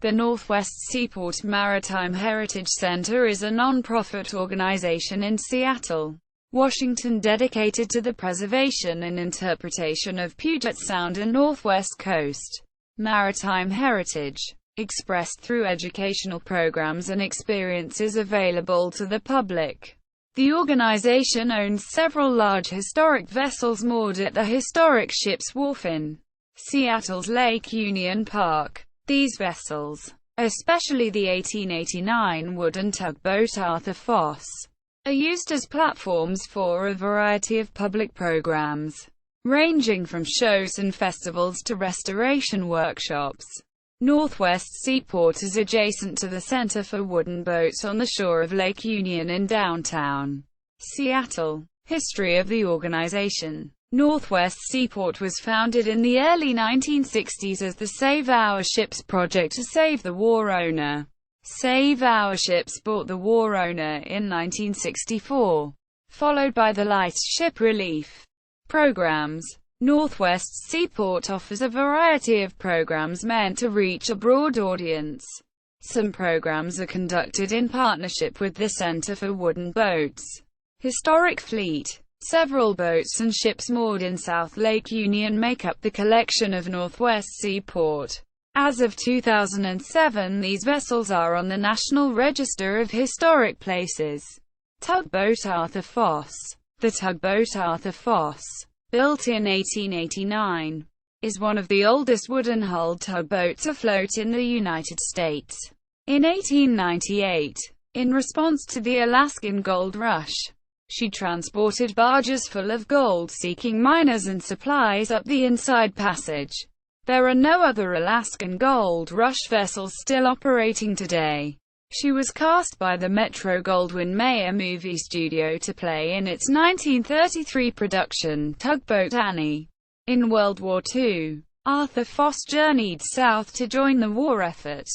The Northwest Seaport Maritime Heritage Center is a non-profit organization in Seattle, Washington dedicated to the preservation and interpretation of Puget Sound and Northwest Coast maritime heritage, expressed through educational programs and experiences available to the public. The organization owns several large historic vessels moored at the Historic Ships Wharf in Seattle's Lake Union Park. These vessels, especially the 1889 wooden tugboat Arthur Foss, are used as platforms for a variety of public programs, ranging from shows and festivals to restoration workshops. Northwest Seaport is adjacent to the Center for Wooden Boats on the shore of Lake Union in downtown Seattle. History of the organization. Northwest Seaport was founded in the early 1960s as the Save Our Ships project to save the war owner. Save Our Ships bought the war owner in 1964, followed by the Light Ship Relief programs. Northwest Seaport offers a variety of programs meant to reach a broad audience. Some programs are conducted in partnership with the Center for Wooden Boats Historic Fleet. Several boats and ships moored in South Lake Union make up the collection of Northwest Seaport. As of 2007, these vessels are on the National Register of Historic Places. Tugboat Arthur Foss. The tugboat Arthur Foss, built in 1889, is one of the oldest wooden-hulled tugboats afloat in the United States. In 1898, in response to the Alaskan Gold Rush, she transported barges full of gold-seeking miners and supplies up the Inside Passage. There are no other Alaskan Gold Rush vessels still operating today. She was cast by the Metro-Goldwyn-Mayer movie studio to play in its 1933 production, Tugboat Annie. In World War II, Arthur Foss journeyed south to join the war effort.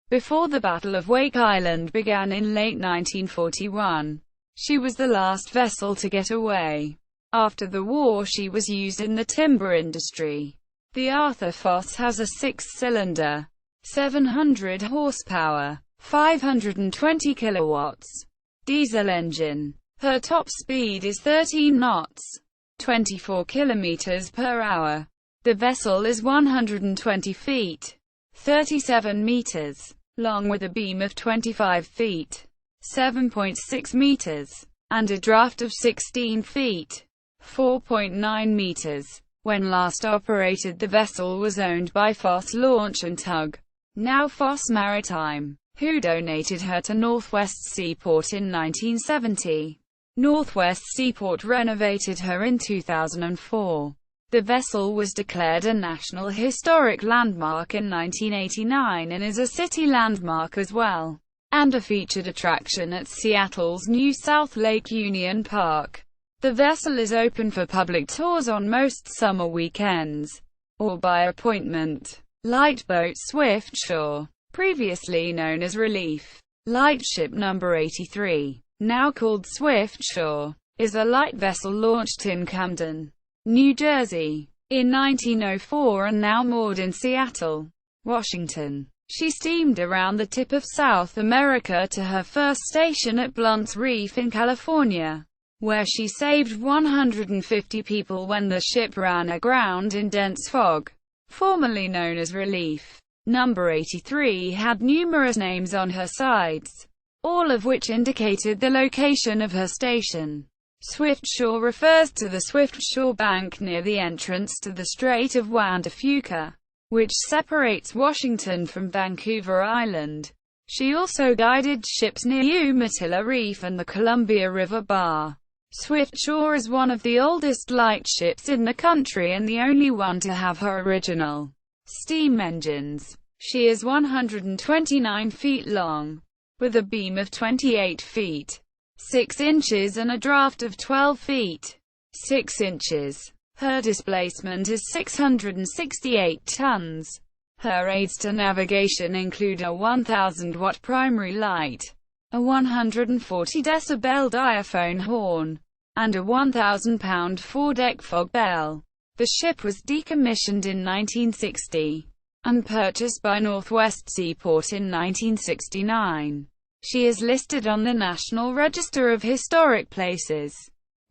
Before the Battle of Wake Island began in late 1941, she was the last vessel to get away. After the war, she was used in the timber industry. The Arthur Foss has a 6-cylinder, 700 horsepower, 520 kilowatts diesel engine. Her top speed is 13 knots, 24 kilometers per hour. The vessel is 120 feet, 37 meters long with a beam of 25 feet, 7.6 meters, and a draft of 16 feet, 4.9 meters. When last operated, the vessel was owned by Foss Launch and Tug, now Foss Maritime, who donated her to Northwest Seaport in 1970. Northwest Seaport renovated her in 2004. The vessel was declared a National Historic Landmark in 1989 and is a city landmark as well, and a featured attraction at Seattle's new South Lake Union Park. The vessel is open for public tours on most summer weekends, or by appointment. Lightboat Swift Shore, previously known as Relief Lightship No. 83, now called Swift Shore, is a light vessel launched in Camden, New Jersey, in 1904 and now moored in Seattle, Washington. She steamed around the tip of South America to her first station at Blunt's Reef in California, where she saved 150 people when the ship ran aground in dense fog. Formerly known as Relief No. 83 had numerous names on her sides, all of which indicated the location of her station. Swift Shore refers to the Swift Shore Bank near the entrance to the Strait of Juan de Fuca, which separates Washington from Vancouver Island. She also guided ships near Umatilla Reef and the Columbia River Bar. Swift Shore is one of the oldest lightships in the country and the only one to have her original steam engines. She is 129 feet long, with a beam of 28 feet, 6 inches and a draft of 12 feet, 6 inches. Her displacement is 668 tons. Her aids to navigation include a 1,000-watt primary light, a 140-decibel diaphone horn, and a 1,000-pound foredeck fog bell. The ship was decommissioned in 1960. and purchased by Northwest Seaport in 1969. She is listed on the National Register of Historic Places,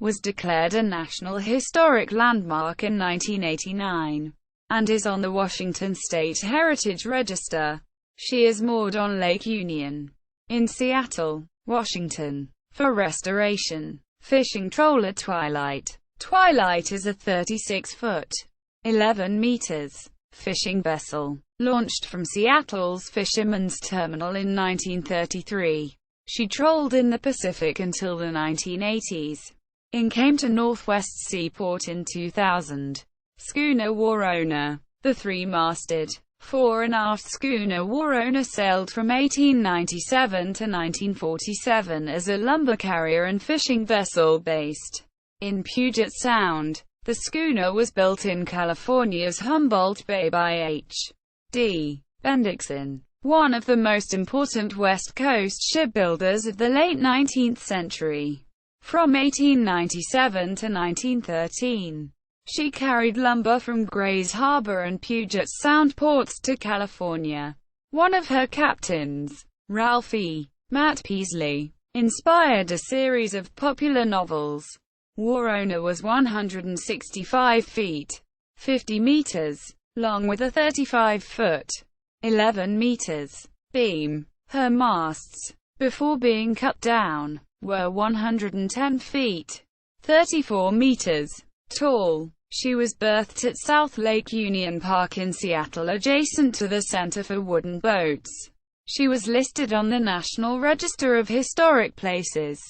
was declared a National Historic Landmark in 1989, and is on the Washington State Heritage Register. She is moored on Lake Union in Seattle, Washington, for restoration. Fishing trawler Twilight. Twilight is a 36-foot, 11 meters, fishing vessel, launched from Seattle's Fisherman's Terminal in 1933. She trawled in the Pacific until the 1980s, and came to Northwest Seaport in 2000. Schooner War Owner. The three-masted, fore-and-aft schooner War Owner sailed from 1897 to 1947 as a lumber carrier and fishing vessel based in Puget Sound. The schooner was built in California's Humboldt Bay by H.D. Bendixson, one of the most important West Coast shipbuilders of the late 19th century. From 1897 to 1913, she carried lumber from Grays Harbor and Puget Sound ports to California. One of her captains, Ralph E. Matt Peasley, inspired a series of popular novels. War Owner was 165 feet, 50 meters, long with a 35-foot, 11 meters, beam. Her masts, before being cut down, were 110 feet, 34 meters, tall. She was berthed at South Lake Union Park in Seattle, adjacent to the Center for Wooden Boats. She was listed on the National Register of Historic Places,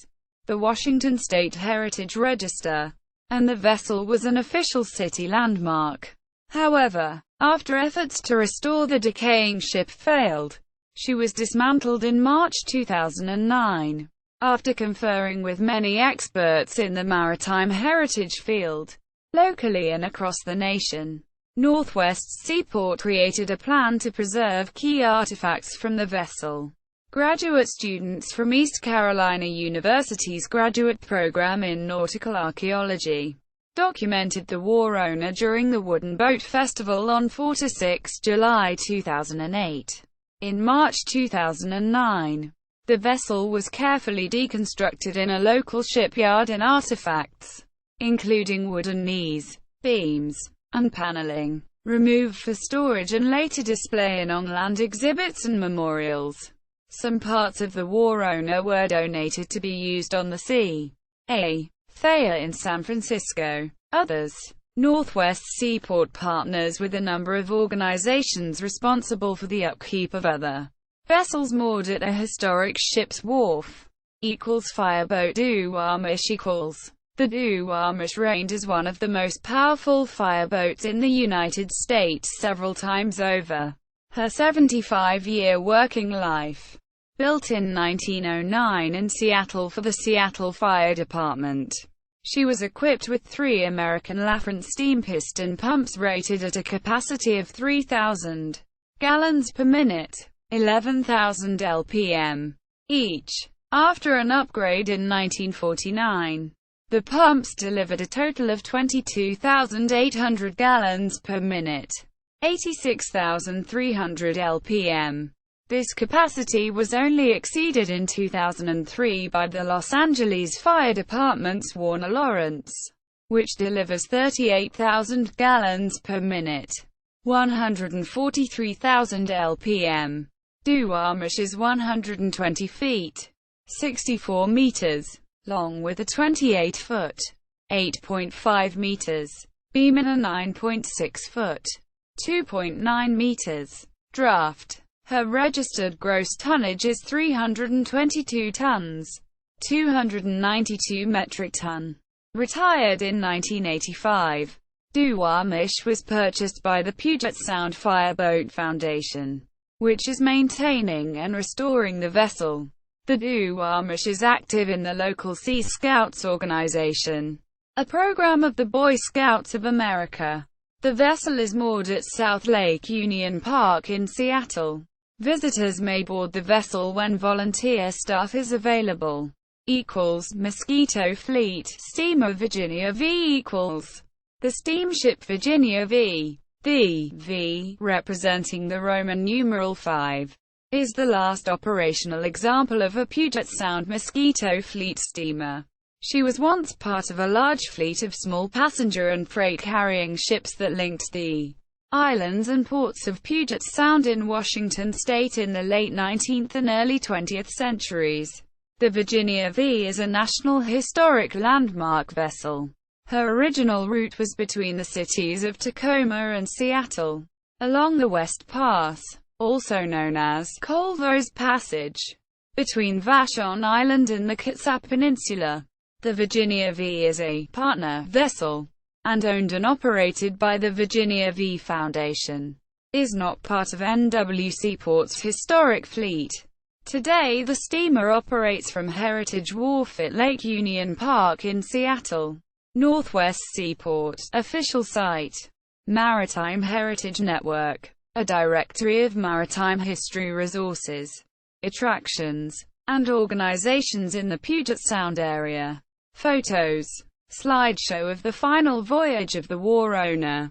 the Washington State Heritage Register, and the vessel was an official city landmark. However, after efforts to restore the decaying ship failed, she was dismantled in March 2009. After conferring with many experts in the maritime heritage field, locally and across the nation, Northwest Seaport created a plan to preserve key artifacts from the vessel. Graduate students from East Carolina University's graduate program in nautical archaeology documented the War Owner during the Wooden Boat Festival on 4–6 July 2008. In March 2009, the vessel was carefully deconstructed in a local shipyard, and artifacts, including wooden knees, beams, and paneling, removed for storage and later display in on-land exhibits and memorials. Some parts of the War Owner were donated to be used on the C.A. Thayer in San Francisco. Others. Northwest Seaport partners with a number of organizations responsible for the upkeep of other vessels moored at a historic ship's wharf. Fireboat Duwamish. The Duwamish reigned as one of the most powerful fireboats in the United States several times over her 75-year working life. Built in 1909 in Seattle for the Seattle Fire Department, she was equipped with 3 American Lafrance steam piston pumps rated at a capacity of 3,000 gallons per minute, 11,000 lpm each. After an upgrade in 1949, the pumps delivered a total of 22,800 gallons per minute, 86,300 lpm. This capacity was only exceeded in 2003 by the Los Angeles Fire Department's Warner Lawrence, which delivers 38,000 gallons per minute, 143,000 lpm. Duwamish is 120 feet, 64 meters, long with a 28-foot, 8.5 meters, beam and a 9.6-foot, 2.9 meters, draft. Her registered gross tonnage is 322 tons, 292 metric ton. Retired in 1985, Duwamish was purchased by the Puget Sound Fireboat Foundation, which is maintaining and restoring the vessel. The Duwamish is active in the local Sea Scouts organization, a program of the Boy Scouts of America. The vessel is moored at South Lake Union Park in Seattle. Visitors may board the vessel when volunteer staff is available. Mosquito Fleet Steamer Virginia V. The steamship Virginia V. The V, representing the Roman numeral 5, is the last operational example of a Puget Sound Mosquito Fleet steamer. She was once part of a large fleet of small passenger and freight-carrying ships that linked the islands and ports of Puget Sound in Washington state in the late 19th and early 20th centuries. The Virginia V is a National Historic Landmark vessel. Her original route was between the cities of Tacoma and Seattle, along the West Pass, also known as Colville's Passage, between Vashon Island and the Kitsap Peninsula. The Virginia V is a partner vessel, and owned and operated by the Virginia V Foundation. Is not part of N.W. Seaport's historic fleet. Today the steamer operates from Heritage Wharf at Lake Union Park in Seattle. Northwest Seaport. Official site. Maritime Heritage Network. A directory of maritime history resources, attractions, and organizations in the Puget Sound area. Photos. Slideshow of the final voyage of the War Owner.